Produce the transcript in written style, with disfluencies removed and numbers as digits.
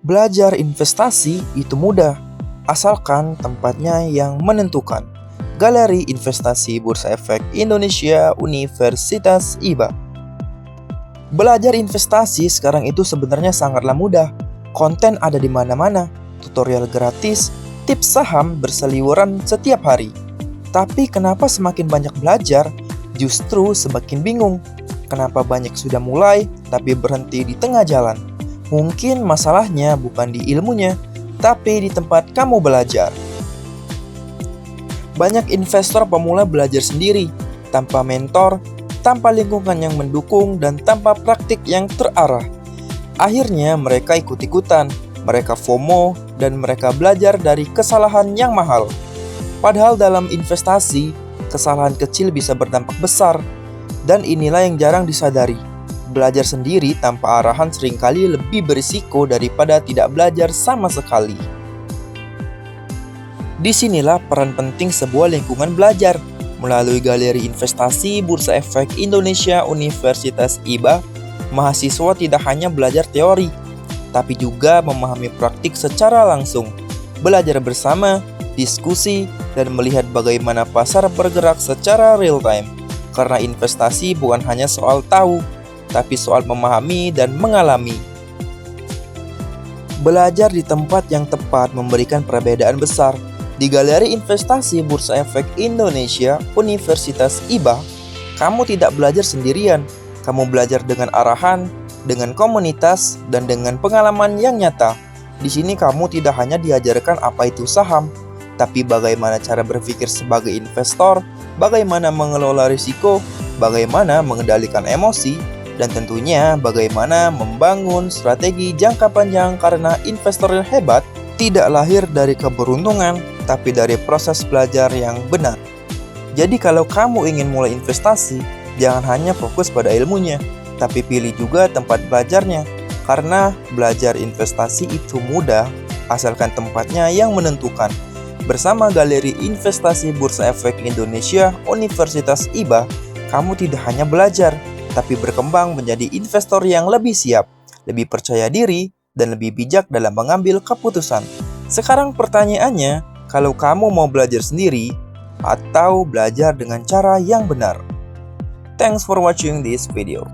Belajar investasi itu mudah, asalkan tempatnya yang menentukan. Galeri Investasi Bursa Efek Indonesia Universitas IBA. Belajar investasi sekarang itu sebenarnya sangatlah mudah. Konten ada di mana-mana, tutorial gratis, tips saham berseliweran setiap hari. Tapi kenapa semakin banyak belajar, justru semakin bingung? Kenapa banyak sudah mulai, tapi berhenti di tengah jalan? Mungkin masalahnya bukan di ilmunya, tapi di tempat kamu belajar. Banyak investor pemula belajar sendiri, tanpa mentor, tanpa lingkungan yang mendukung, dan tanpa praktik yang terarah. Akhirnya mereka ikut-ikutan, mereka FOMO, dan mereka belajar dari kesalahan yang mahal. Padahal dalam investasi, kesalahan kecil bisa berdampak besar, dan inilah yang jarang disadari. Belajar sendiri tanpa arahan seringkali lebih berisiko daripada tidak belajar sama sekali. Disinilah peran penting sebuah lingkungan belajar. Melalui Galeri Investasi Bursa Efek Indonesia Universitas IBA, mahasiswa tidak hanya belajar teori, tapi juga memahami praktik secara langsung. Belajar bersama, diskusi, dan melihat bagaimana pasar bergerak secara real time. Karena investasi bukan hanya soal tahu, tapi soal memahami dan mengalami. Belajar di tempat yang tepat memberikan perbedaan besar. Di Galeri Investasi Bursa Efek Indonesia Universitas IBA, kamu tidak belajar sendirian. Kamu belajar dengan arahan, dengan komunitas, dan dengan pengalaman yang nyata. Di sini kamu tidak hanya diajarkan apa itu saham, tapi bagaimana cara berpikir sebagai investor, bagaimana mengelola risiko, bagaimana mengendalikan emosi, dan tentunya bagaimana membangun strategi jangka panjang, karena investor yang hebat tidak lahir dari keberuntungan, tapi dari proses belajar yang benar. Jadi kalau kamu ingin mulai investasi, jangan hanya fokus pada ilmunya, tapi pilih juga tempat belajarnya. Karena belajar investasi itu mudah, asalkan tempatnya yang menentukan. Bersama Galeri Investasi Bursa Efek Indonesia Universitas IBA, kamu tidak hanya belajar, tapi berkembang menjadi investor yang lebih siap, lebih percaya diri, dan lebih bijak dalam mengambil keputusan. Sekarang pertanyaannya, kalau kamu mau belajar sendiri atau belajar dengan cara yang benar? Thanks for watching this video.